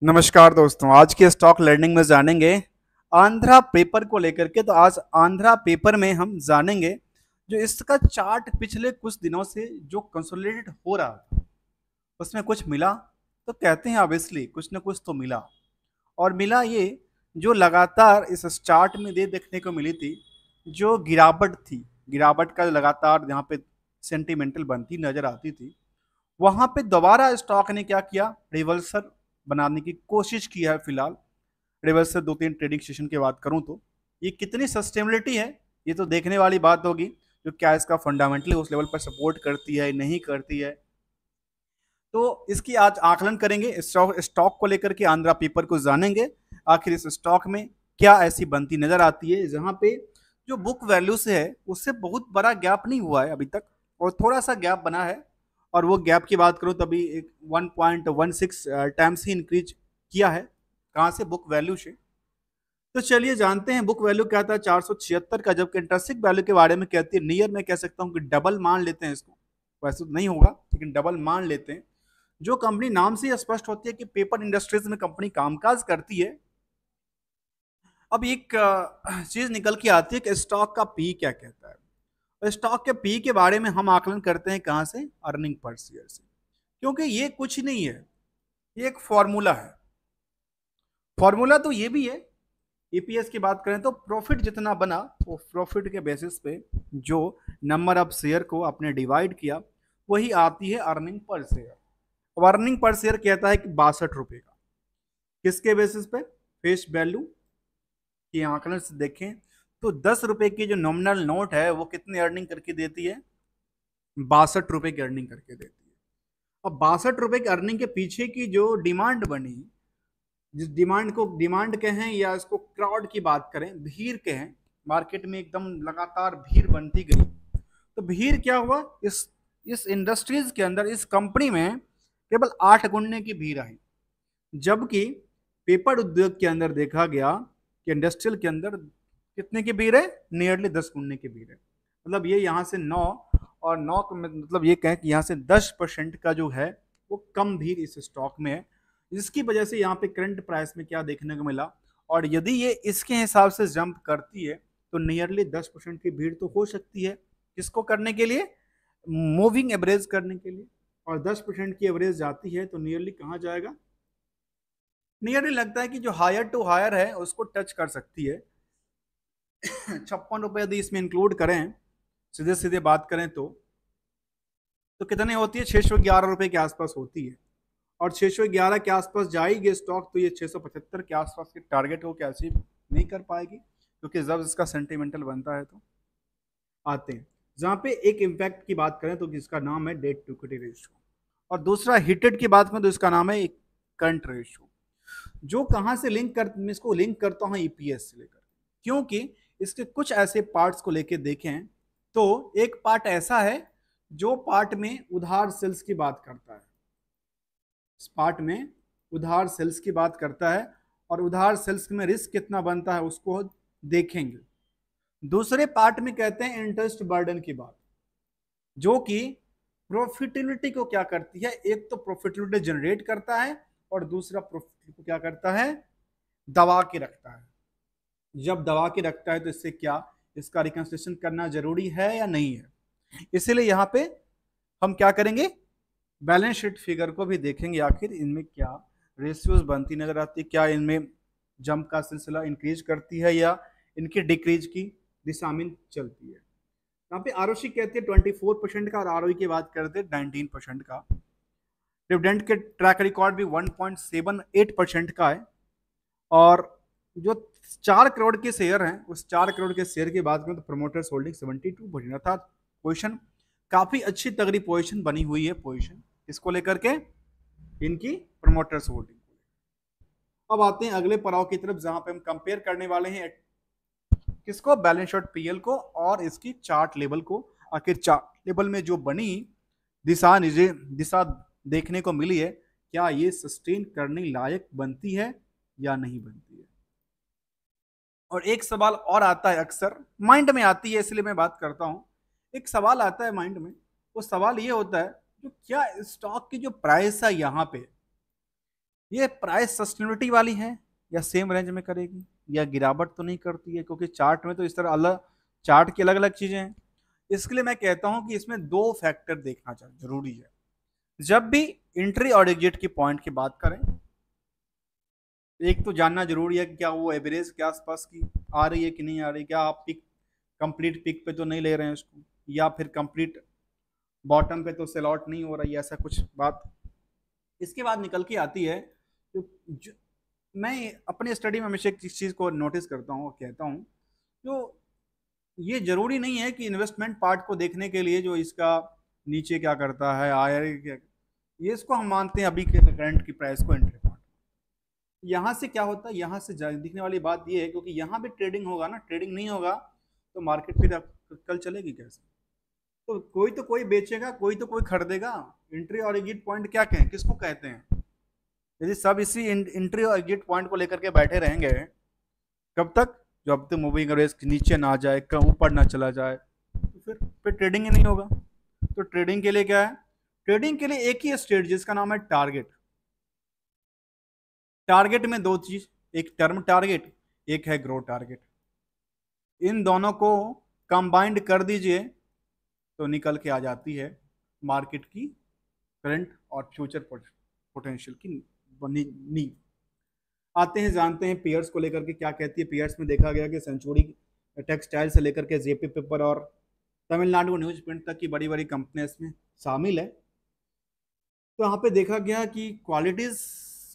नमस्कार दोस्तों, आज के स्टॉक लर्निंग में जानेंगे आंध्रा पेपर को लेकर के। तो आज आंध्रा पेपर में हम जानेंगे जो इसका चार्ट पिछले कुछ दिनों से जो कंसोलिडेट हो रहा था उसमें कुछ मिला। तो कहते हैं ऑब्वियसली कुछ ना कुछ तो मिला, और मिला ये जो लगातार इस चार्ट में देखने को मिली थी, जो गिरावट थी, गिरावट का लगातार यहाँ पे सेंटिमेंटल बनती नजर आती थी, वहां पे दोबारा स्टॉक ने क्या किया, रिवर्सल बनाने की कोशिश की है। फिलहाल रिवर्सल दो तीन ट्रेडिंग सेशन की बात करूं तो ये कितनी सस्टेनेबिलिटी है ये तो देखने वाली बात होगी, जो क्या इसका फंडामेंटली उस लेवल पर सपोर्ट करती है नहीं करती है। तो इसकी आज आकलन करेंगे, स्टॉक को लेकर के आंध्रा पेपर को जानेंगे आखिर इस स्टॉक में क्या ऐसी बनती नजर आती है जहां पे जो बुक वैल्यू से है उससे बहुत बड़ा गैप नहीं हुआ है अभी तक, और थोड़ा सा गैप बना है। और वो गैप की बात करूं तभी एक 1.16 टाइम्स ही इंक्रीज किया है, कहां से, बुक वैल्यू से। तो चलिए जानते हैं बुक वैल्यू क्या था, 476 का, जबकि इंटरेस्टिक वैल्यू के बारे में कहती है नियर, में कह सकता हूं कि डबल मान लेते हैं इसको, वैसे तो नहीं होगा लेकिन डबल मान लेते हैं। जो कंपनी नाम से स्पष्ट होती है कि पेपर इंडस्ट्रीज में कंपनी कामकाज करती है। अब एक चीज निकल के आती है कि स्टॉक का पी क्या कहता है, और स्टॉक के पी के बारे में हम आकलन करते हैं कहां से, अर्निंग पर शेयर से, क्योंकि ये कुछ नहीं है, ये एक फॉर्मूला है। फॉर्मूला तो ये भी है, ईपीएस की बात करें तो प्रॉफिट जितना बना वो प्रॉफिट के बेसिस पे जो नंबर ऑफ शेयर को आपने डिवाइड किया वही आती है अर्निंग पर शेयर। अब अर्निंग पर शेयर कहता है कि 62 रुपए का, किसके बेसिस पे, फेस वैल्यू की आंकलन से देखें तो 10 रुपए की जो नॉमिनल नोट है वो कितनी अर्निंग करके देती है, 62 रुपए की अर्निंग करके देती है। अब 62 रुपए की अर्निंग के पीछे की जो डिमांड बनी, जिस डिमांड को डिमांड कहें या इसको क्राउड की बात करें, भीड़ कहें, मार्केट में एकदम लगातार भीड़ बनती गई। तो भीड़ क्या हुआ, इस इंडस्ट्रीज के अंदर, इस कंपनी में केवल 8 गुने की भीड़ आई, जबकि पेपर उद्योग के अंदर देखा गया कि इंडस्ट्रियल के अंदर कितने की भीड़ है, नियरली 10 गुने की भीड़ है। मतलब ये यहाँ से 9 और 9 मतलब ये कहें कि यहाँ से 10% का जो है वो कम भीड़ इस स्टॉक में है, जिसकी वजह से यहाँ पे करंट प्राइस में क्या देखने को मिला। और यदि ये इसके हिसाब से जंप करती है तो नियरली 10% की भीड़ तो हो सकती है, किसको करने के लिए, मूविंग एवरेज करने के लिए। और 10% की एवरेज जाती है तो नियरली कहाँ जाएगा, नियरली लगता है कि जो हायर टू हायर है उसको टच कर सकती है। 56 रुपए यदि इसमें इंक्लूड करें, सीधे सीधे बात करें तो कितने होती है, 611 रुपए के आसपास होती है। और 611 के आसपास जाएगी स्टॉक तो ये 675 के आसपास के टारगेट को क्या अचीव नहीं कर पाएगी, क्योंकि जब इसका सेंटिमेंटल बनता है तो आते हैं। जहां पे एक इम्पैक्ट की बात करें तो जिसका नाम है डेट टू इक्विटी रेशियो, और दूसरा हिटेड की बात करें तो इसका नाम है एक करंट रेशियो। जो कहां से लिंक कर, मैं इसको लिंक करता हूं ईपीएस से लेकर, क्योंकि इसके कुछ ऐसे पार्ट्स को लेकर देखें तो एक पार्ट ऐसा है जो पार्ट में उधार सेल्स की बात करता है, इस पार्ट में उधार सेल्स की बात करता है, और उधार सेल्स में रिस्क कितना बनता है उसको देखेंगे। दूसरे पार्ट में कहते हैं इंटरेस्ट बर्डन की बात, जो कि प्रॉफिटेबिलिटी को क्या करती है, एक तो प्रॉफिटेबिलिटी जनरेट करता है और दूसरा प्रॉफिट को क्या करता है, दबा के रखता है। जब दबा के रखता है तो इससे क्या, इसका रिकंस्ट्रक्शन करना जरूरी है या नहीं है। इसीलिए यहाँ पे हम क्या करेंगे, बैलेंस शीट फिगर को भी देखेंगे, आखिर इनमें क्या रेशियोज बनती नजर आती है, क्या इनमें जंप का सिलसिला इंक्रीज करती है या इनकी डिक्रीज की दिशा में चलती है। यहाँ पे आरओसी कहते हैं 24% का, और आरओई की बात करते हैं 19% का। डिविडेंड के ट्रैक रिकॉर्ड भी 1.78% का है। और जो 4 करोड़ के शेयर हैं उस 4 करोड़ के शेयर की बात करें तो प्रमोटर्स होल्डिंग 72%, अर्थात पोजिशन काफी अच्छी तगड़ी पोजिशन बनी हुई है, पोजिशन इसको लेकर के, इनकी प्रमोटर्स होल्डिंग। अब आते हैं अगले पड़ाव की तरफ जहां पे हम कंपेयर करने वाले हैं किसको, बैलेंस शीट पीएल को और इसकी चार्ट लेवल को। आखिर चार्ट लेवल में जो बनी दिशा देखने को मिली है, क्या ये सस्टेन करने लायक बनती है या नहीं बनती है। और एक सवाल और आता है, अक्सर माइंड में आती है इसलिए मैं बात करता हूं, एक सवाल आता है माइंड में, वो सवाल ये होता है जो क्या स्टॉक की जो प्राइस है यहाँ पे, ये प्राइस सस्टेनेबिलिटी वाली है या सेम रेंज में करेगी या गिरावट तो नहीं करती है, क्योंकि चार्ट में तो इस तरह अलग, चार्ट की अलग अलग चीजें हैं। इसके लिए मैं कहता हूं कि इसमें दो फैक्टर देखना चाहिए, जरूरी है। जब भी एंट्री और एग्जिट की पॉइंट की बात करें, एक तो जानना जरूरी है कि क्या वो एवरेज के आसपास की आ रही है कि नहीं आ रही, क्या आप पिक कंप्लीट पिक पे तो नहीं ले रहे हैं उसको, या फिर कंप्लीट बॉटम पे तो सेल आउट नहीं हो रही है, ऐसा कुछ बात। इसके बाद निकल के आती है जो मैं अपने स्टडी में हमेशा किस चीज़ को नोटिस करता हूँ और कहता हूँ, जो ये जरूरी नहीं है कि इन्वेस्टमेंट पार्ट को देखने के लिए जो इसका नीचे क्या करता है आया, ये इसको हम मानते हैं अभी के करंट की प्राइस को एंट्री पॉइंट। यहाँ से क्या होता है, यहाँ से दिखने वाली बात ये है, क्योंकि यहाँ भी ट्रेडिंग होगा ना, ट्रेडिंग नहीं होगा तो मार्केट फिर कल चलेगी कैसे। तो कोई बेचेगा, कोई तो कोई खरीदेगा। एंट्री और एग्जिट पॉइंट क्या कहें, किसको कहते हैं? यदि सब इसी एंट्री और एग्जिट पॉइंट को लेकर के बैठे रहेंगे, कब तक, जब तक मूविंग एवरेज नीचे ना जाए, कम ऊपर ना चला जाए, तो फिर ट्रेडिंग ही नहीं होगा। तो ट्रेडिंग के लिए क्या है, ट्रेडिंग के लिए एक ही स्ट्रेटजी जिसका नाम है टारगेट। टारगेट में दो चीज, एक टर्म टारगेट, एक है ग्रो टारगेट। इन दोनों को कंबाइंड कर दीजिए तो निकल के आ जाती है मार्केट की करंट और फ्यूचर पोटेंशियल की नींव। आते हैं जानते हैं पेयर्स को लेकर के क्या कहती है। पेयर्स में देखा गया कि सेंचुरी टेक्सटाइल से लेकर के जेपी पेपर और तमिलनाडु न्यूज प्रिंट तक की बड़ी बड़ी कंपनियां इसमें शामिल है। तो यहाँ पे देखा गया कि क्वालिटीज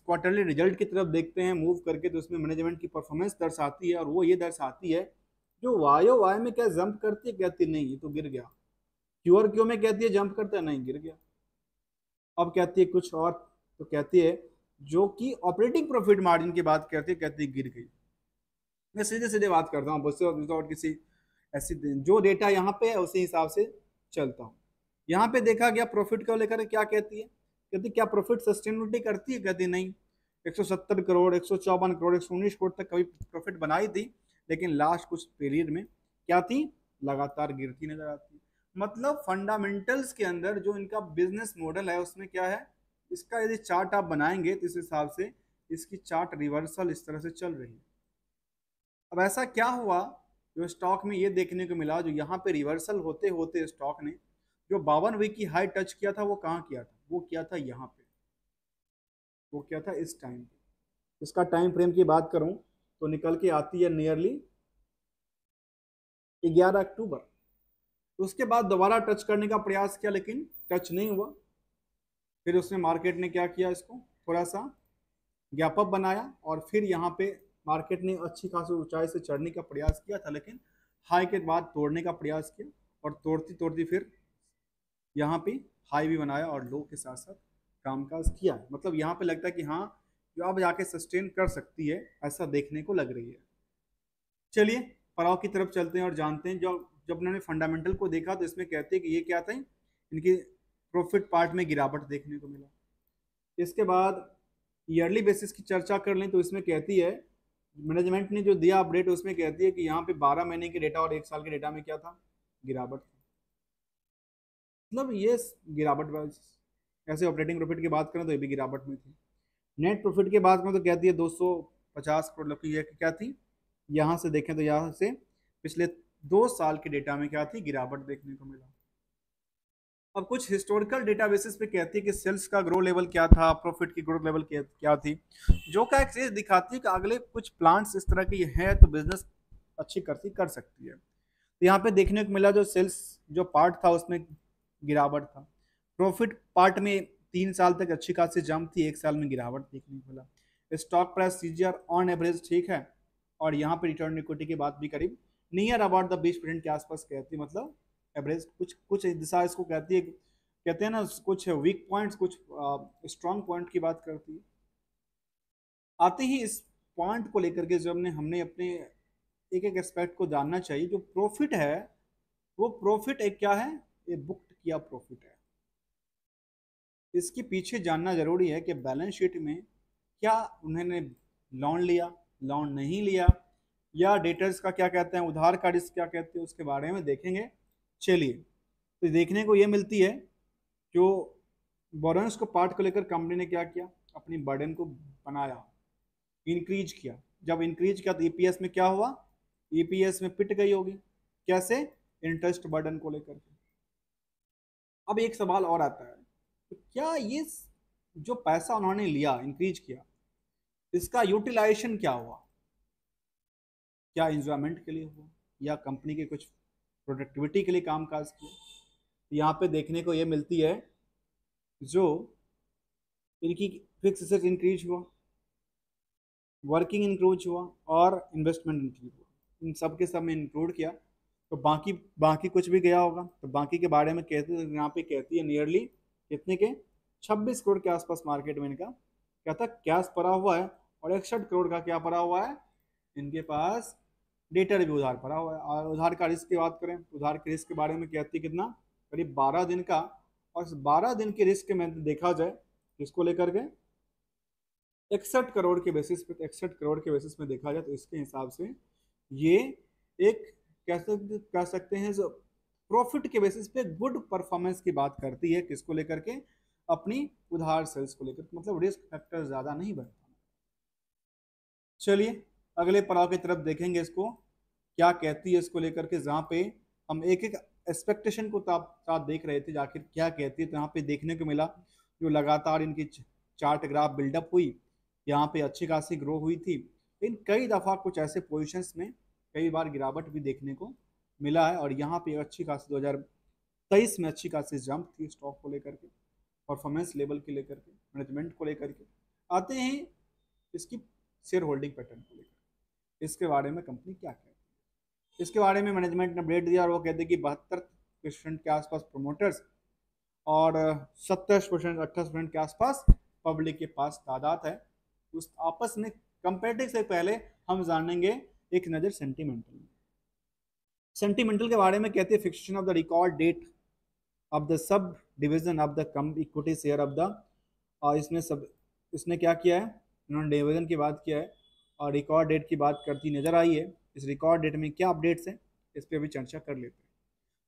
क्वार्टरली रिजल्ट की तरफ देखते हैं मूव करके, तो उसमें मैनेजमेंट की परफॉर्मेंस दर्शाती है, और वो ये दर्शाती है जो वाई वाई में क्या जंप करती है, कहती नहीं ये तो गिर गया। क्यू और क्यू में कहती है जंप करता है, नहीं गिर गया। अब कहती है कुछ और, तो कहती है जो कि ऑपरेटिंग प्रॉफिट मार्जिन की बात करती है, कहती है गिर गई। मैं सीधे सीधे बात करता हूँ, और किसी ऐसी जो डेटा यहाँ पे है उसी हिसाब से चलता हूँ। यहाँ पे देखा गया प्रॉफिट को लेकर क्या कहती है, कहती क्या प्रॉफिट सस्टेनेबिलिटी करती है, कहती नहीं। 170 करोड़, 154 करोड़, 119 करोड़ तक कभी प्रॉफिट बनाई थी, लेकिन लास्ट कुछ पीरियड में क्या थी, लगातार गिरती नजर आती। मतलब फंडामेंटल्स के अंदर जो इनका बिजनेस मॉडल है उसमें क्या है, इसका यदि चार्ट आप बनाएंगे तो इस हिसाब से इसकी चार्ट रिवर्सल इस तरह से चल रही है। अब ऐसा क्या हुआ जो स्टॉक में ये देखने को मिला, जो यहाँ पे रिवर्सल होते होते स्टॉक ने जो 52 वीक की हाई टच किया था, वो कहाँ किया था, वो किया था यहाँ पे, वो क्या था इस टाइम पे। इसका टाइम फ्रेम की बात करूं तो निकल के आती है नियरली 11 अक्टूबर। उसके बाद दोबारा टच करने का प्रयास किया लेकिन टच नहीं हुआ। फिर उसने मार्केट ने क्या किया, इसको थोड़ा सा गैप अप बनाया, और फिर यहाँ पे मार्केट ने अच्छी खासी ऊंचाई से चढ़ने का प्रयास किया था, लेकिन हाई के बाद तोड़ने का प्रयास किया, और तोड़ती तोड़ती फिर यहाँ पे हाई भी बनाया और लो के साथ साथ कामकाज किया है। मतलब यहाँ पे लगता है कि हाँ जो अब जाके सस्टेन कर सकती है, ऐसा देखने को लग रही है। चलिए पड़ाव की तरफ चलते हैं और जानते हैं, जो जब उन्होंने फंडामेंटल को देखा तो इसमें कहते हैं कि ये क्या था, इनकी प्रॉफिट पार्ट में गिरावट देखने को मिला। इसके बाद ईयरली बेसिस की चर्चा कर लें तो इसमें कहती है, मैनेजमेंट ने जो दिया अपडेट उसमें कहती है कि यहाँ पे 12 महीने के डेटा और 1 साल के डेटा में क्या था, गिरावट। मतलब ये गिरावट, ऐसे ऑपरेटिंग प्रॉफिट की बात करें तो ये भी गिरावट में थी। नेट प्रॉफिट की बात करें तो कहती है 250 करोड़ की, ये क्या थी, यहाँ से देखें तो यहाँ से पिछले 2 साल के डेटा में क्या थी, गिरावट देखने को मिला। अब कुछ हिस्टोरिकल डेटाबेसिस पे कहती है कि सेल्स का ग्रो लेवल क्या था, प्रॉफिट की ग्रोथ लेवल क्या थी, जो का एक चीज दिखाती है कि अगले कुछ प्लांट्स इस तरह की है तो बिजनेस अच्छी कर सकती है। तो यहाँ पे देखने को मिला जो सेल्स जो पार्ट था उसमें गिरावट था। प्रॉफिट पार्ट में 3 साल तक अच्छी खासी जंप थी, 1 साल में गिरावट देखने को मिला। Stock price CGR on average ठीक है, और यहाँ पे रिटर्न इक्विटी की बात भी करीब नियर अबाउट द 20% के आसपास कहती है। मतलब एवरेज कुछ कुछ दिशा इसको कहती है, कहते हैं ना कुछ वीक पॉइंट्स कुछ स्ट्रॉन्ग पॉइंट की बात करती है। आते ही इस पॉइंट को लेकर के जो हमने अपने एक एक एस्पेक्ट को जानना चाहिए। जो प्रॉफिट है वो प्रॉफिट एक क्या है, ये बुक्ड किया प्रॉफिट है। इसके पीछे जानना जरूरी है कि बैलेंस शीट में क्या उन्होंने लोन लिया, लोन नहीं लिया, या डेटर्स का क्या कहते हैं, उधार का रिस्क क्या कहते हैं, उसके बारे में देखेंगे। चलिए तो देखने को ये मिलती है जो बोरोइंग्स को पार्ट को लेकर कंपनी ने क्या किया, अपनी बर्डन को बनाया, इंक्रीज किया। जब इंक्रीज किया तो ईपीएस में क्या हुआ, ईपीएस में पिट गई होगी। कैसे, इंटरेस्ट बर्डन को लेकर के। अब एक सवाल और आता है, तो क्या ये जो पैसा उन्होंने लिया, इंक्रीज किया, इसका यूटिलाइजेशन क्या हुआ, क्या इंजॉयमेंट के लिए हुआ या कंपनी के कुछ प्रोडक्टिविटी के लिए काम काज किया। यहाँ पे देखने को ये मिलती है, जो इनकी फिक्स एसेट इंक्रीज हुआ, वर्किंग इंक्रीज हुआ और इन्वेस्टमेंट इंक्रीज हुआ, इन सब के सब में इंक्लूड किया। तो बाकी बाकी कुछ भी गया होगा, तो बाकी के बारे में कहते हैं, यहाँ पे कहती है नियरली कितने के 26 करोड़ के आसपास मार्केट में इनका क्या था, कैश पड़ा हुआ है, और 61 करोड़ का क्या पड़ा हुआ है, इनके पास डेटर भी उधार पड़ा हुआ है। और उधार का रिस्क की बात करें, उधार के रिस्क के बारे में कहती है कितना, करीब 12 दिन का। और इस 12 दिन के रिस्क में देखा जाए इसको लेकर के 61 करोड़ के बेसिस पे, 61 करोड़ के बेसिस में देखा जाए तो इसके हिसाब से ये एक कह सकते हैं जो प्रॉफिट के बेसिस पे गुड परफॉर्मेंस की बात करती है, किसको लेकर के, अपनी उधार सेल्स को लेकर, मतलब रिस्क फैक्टर ज्यादा नहीं बढ़ता। चलिए अगले पड़ाव की तरफ देखेंगे, इसको क्या कहती है इसको लेकर के, जहाँ पे हम एक एक एक्सपेक्टेशन को साथ देख रहे थे आखिर क्या कहती है। तो यहाँ पे देखने को मिला जो लगातार इनकी चार्ट ग्राफ बिल्डअप हुई, यहाँ पे अच्छी खासी ग्रो हुई थी, लेकिन कई दफा कुछ ऐसे पोजीशंस में कई बार गिरावट भी देखने को मिला है। और यहाँ पे अच्छी खासी 2023 में अच्छी खासी जंप थी स्टॉक को लेकर के, परफॉर्मेंस लेवल के लेकर के, मैनेजमेंट को लेकर के। आते हैं इसकी शेयर होल्डिंग पैटर्न को लेकर, इसके बारे में कंपनी क्या कहती है। इसके बारे में मैनेजमेंट ने अपडेट दिया और वो कहते हैं कि 72% के आसपास प्रोमोटर्स और 70% 28% के आसपास पब्लिक के पास तादाद है। उस आपस में कंपेरेटिव से पहले हम जानेंगे एक नज़र सेंटिमेंटल। सेंटिमेंटल के बारे में कहते हैं fixation of the record date of the subdivision of the come equity share of the, और इसने क्या किया है, इन्होंने डिवीजन की बात किया है और रिकॉर्ड डेट की बात करती नजर आई है। इस रिकॉर्ड डेट में क्या अपडेट्स हैं, इस पर भी चर्चा कर लेते हैं।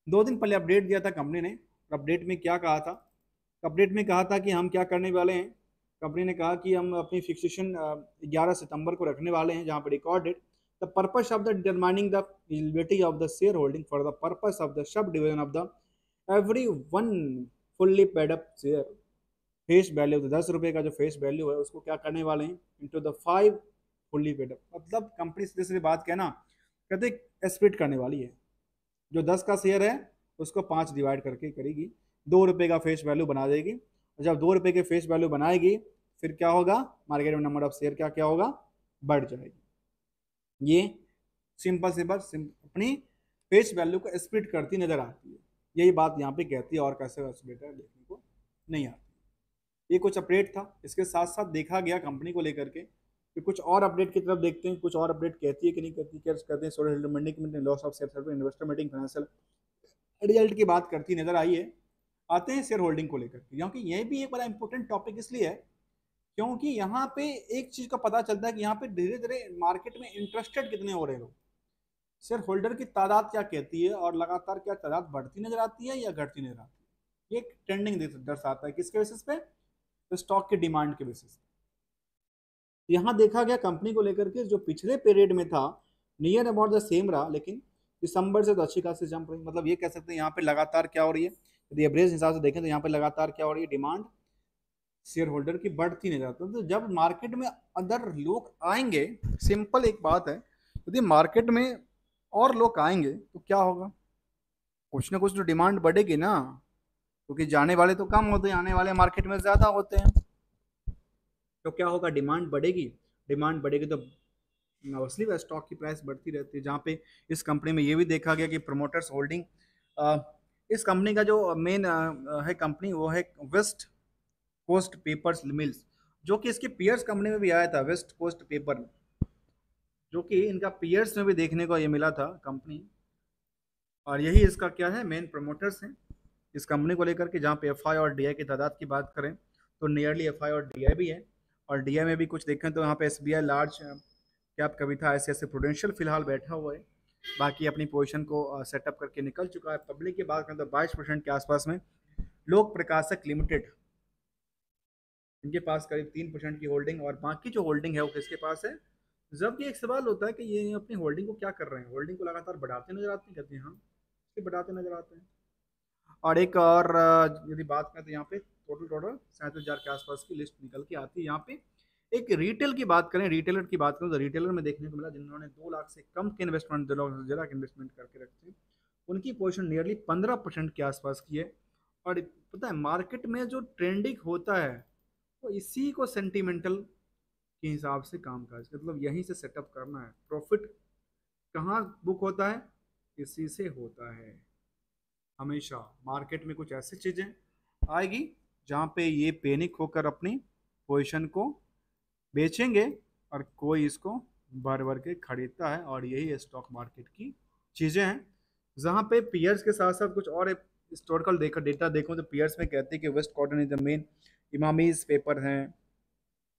2 दिन पहले अपडेट दिया था कंपनी ने, और अपडेट में क्या कहा था, अपडेट में कहा था कि हम क्या करने वाले हैं, कंपनी ने कहा कि हम अपनी फिक्सेशन 11 सितंबर को रखने वाले हैं, जहां पर record date the purpose of the determining the eligibility of the shareholding for the purpose of the subdivision of the every one fully paid up share face value, तो 10 रुपये का जो फेस वैल्यू है उसको क्या करने वाले हैं, into the 5 fully paid up. मतलब कंपनी सीधे सीधे बात कहना, कहते स्प्लिट करने वाली है, जो 10 का शेयर है उसको 5 डिवाइड करके करेगी, 2 रुपये का फेस वैल्यू बना देगी। और जब 2 रुपये के फेस वैल्यू बनाएगी फिर क्या होगा, मार्केट में नंबर ऑफ शेयर क्या क्या होगा, बढ़ जाएगी। ये सिंपल अपनी फेस वैल्यू को स्प्लिट करती नजर आती है, यही बात यहाँ पे कहती है, और कैसे वैसे बेटर देखने को नहीं आती। ये कुछ अपडेट था, इसके साथ साथ देखा गया कंपनी को लेकर के कि कुछ और अपडेट की तरफ देखते हैं, कुछ और अपडेट कहती है कि नहीं कहती, क्या कहते हैं solar Mandi loss of share investor meeting financial result की बात करती नजर आई है। आते हैं शेयर होल्डिंग को लेकर के, क्योंकि यह भी एक बड़ा इंपॉर्टेंट टॉपिक इसलिए है क्योंकि यहाँ पे एक चीज का पता चलता है कि यहाँ पे धीरे धीरे मार्केट में इंटरेस्टेड कितने हो रहे लोग, शेयर होल्डर की तादाद क्या कहती है, और लगातार क्या तादाद बढ़ती नजर आती है या घटती नजर आती है। ये एक ट्रेंडिंग दर्शाता है, किसके बेसिस पे, स्टॉक के डिमांड के बेसिस पे। यहाँ देखा गया कंपनी को लेकर के जो पिछले पीरियड में था नियर अबाउट द सेम रहा, लेकिन दिसंबर से तो अच्छी खासी जंप रही। मतलब ये कह सकते हैं यहाँ पे लगातार क्या हो रही है, यदि एवरेज हिसाब से देखें तो यहाँ पे लगातार क्या हो रही है, डिमांड शेयर होल्डर की बढ़ती नहीं जाती। तो जब मार्केट में अदर लोग आएंगे, सिंपल एक बात है, यदि मार्केट में और लोग आएंगे तो क्या होगा, कुछ ना कुछ तो डिमांड बढ़ेगी ना, क्योंकि जाने वाले तो कम होते हैं, आने वाले मार्केट में ज्यादा होते हैं। तो क्या होगा, डिमांड बढ़ेगी, डिमांड बढ़ेगी तो ऑब्वियसली स्टॉक की प्राइस बढ़ती रहती है। जहाँ पे इस कंपनी में ये भी देखा गया कि प्रोमोटर्स होल्डिंग, इस कंपनी का जो मेन है कंपनी वो है वेस्ट कोस्ट पेपर्स मिल्स, जो कि इसके पियर्स कंपनी में भी आया था, वेस्ट कोस्ट पेपर, जो कि इनका पियर्स में भी देखने को ये मिला था कंपनी। और यही इसका क्या है, मेन प्रमोटर्स हैं इस कंपनी को लेकर के। जहाँ पे एफ आई और डी आई की तादाद की बात करें तो नियरली एफ आई और डी आई भी है, और डी आई में भी कुछ देखें तो यहाँ पे S B I large cap कविता ऐसे ऐसे प्रूडेंशियल फिलहाल बैठा हुआ है, बाकी अपनी पोजीशन को सेटअप करके निकल चुका है। पब्लिक की बात करें तो 22% के आसपास में लोक प्रकाशक लिमिटेड इनके पास करीब 3% की होल्डिंग, और बाकी जो होल्डिंग है वो किसके पास है। जब ये एक सवाल होता है कि ये अपनी होल्डिंग को क्या कर रहे हैं, होल्डिंग को लगातार बढ़ाते नजर आते हैं, कहते हैं हाँ, ये बढ़ाते नजर आते हैं। और एक और यदि बात करें तो यहाँ पे टोटल टोटल 37,000 के आसपास की लिस्ट निकल के आती है यहाँ पे। एक रिटेल की बात करें, रिटेलर की बात करें तो रिटेलर में देखने को मिला जिन्होंने 2 लाख से कम के इन्वेस्टमेंट, जरा इन्वेस्टमेंट करके रखते हैं, उनकी पोजीशन नियरली 15% के आसपास की है। और पता है मार्केट में जो ट्रेंडिंग होता है वो इसी को सेंटिमेंटल के हिसाब से काम काज, मतलब यहीं से सेटअप करना है। प्रॉफिट कहाँ बुक होता है, इसी से होता है। हमेशा मार्केट में कुछ ऐसी चीजें आएगी जहाँ पे ये पैनिक होकर अपनी पोजीशन को बेचेंगे और कोई इसको भर भर के खरीदता है, और यही स्टॉक मार्केट की चीजें हैं। जहाँ पे पियर्स के साथ साथ कुछ और हिस्टोरिकल देखा डेटा देखो तो पियर्स में कहते हैं कि waste cotton is the main, Emami's paper हैं,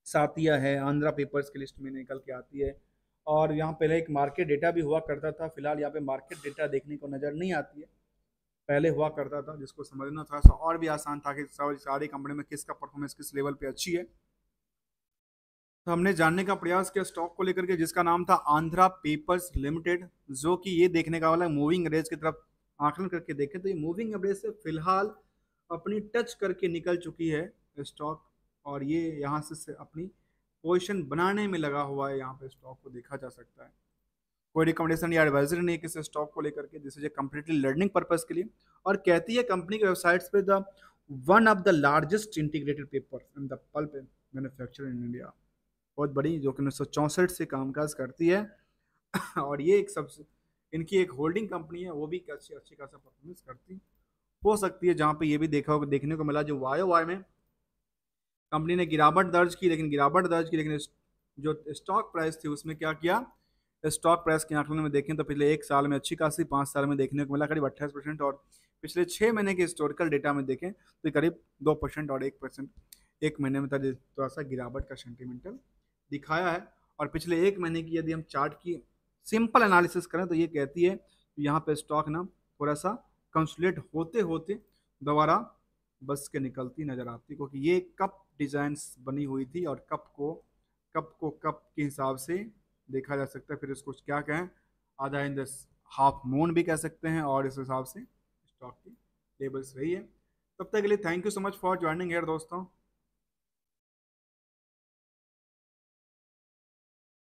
सातिया है, आंध्रा पेपर्स की लिस्ट में निकल के आती है। और यहाँ पहले एक मार्केट डेटा भी हुआ करता था, फिलहाल यहाँ पे मार्केट डेटा देखने को नजर नहीं आती है, पहले हुआ करता था, जिसको समझना थोड़ा सा और भी आसान था कि सारी कंपनी में किसका परफॉर्मेंस किस लेवल पे अच्छी है। तो हमने जानने का प्रयास किया स्टॉक को लेकर के, जिसका नाम था आंध्रा पेपर्स लिमिटेड, जो कि ये देखने का वाला मूविंग एवरेज की तरफ आकलन करके देखें तो ये मूविंग एवरेज से फिलहाल अपनी टच करके निकल चुकी है स्टॉक, और ये यहाँ से अपनी पोजीशन बनाने में लगा हुआ है। यहाँ पे स्टॉक को देखा जा सकता है, कोई रिकमेंडेशन या एडवाइजरी नहीं है किसी स्टॉक को लेकर के, जिसे कम्प्लीटली लर्निंग पर्पज के लिए। और कहती है कंपनी के वेबसाइट्स पे the one of the largest integrated paper in the pulp manufacture in India, बहुत बड़ी, जो कि 1964 से कामकाज करती है। और ये एक सबसे इनकी एक होल्डिंग कंपनी है, वो भी अच्छी अच्छी खासा परफॉर्मेंस करती हो सकती है। जहाँ पे ये भी देखने को मिला जो वाई वाई में कंपनी ने गिरावट दर्ज की, लेकिन जो स्टॉक प्राइस थी उसमें क्या किया, स्टॉक प्राइस के आंकलन में देखें तो पिछले 1 साल में अच्छी खासी, 5 साल में देखने को मिला करीब 28%, और पिछले 6 महीने के हिस्टोरिकल डेटा में देखें तो करीब 2% और 1% एक महीने में थोड़ा सा गिरावट का सेंटिमेंटल दिखाया है। और पिछले 1 महीने की यदि हम चार्ट की सिंपल एनालिसिस करें तो ये कहती है कि यहाँ पे स्टॉक ना थोड़ा सा कंसोलिडेट होते होते दोबारा बस के निकलती नजर आती, क्योंकि ये कप डिजाइन बनी हुई थी, और कप के हिसाब से देखा जा सकता है, फिर इसको क्या कहें, आधा इन द हाफ मून भी कह सकते हैं, और इस हिसाब से स्टॉक की लेवल्स रही है। तब तक के लिए thank you so much for joining here दोस्तों।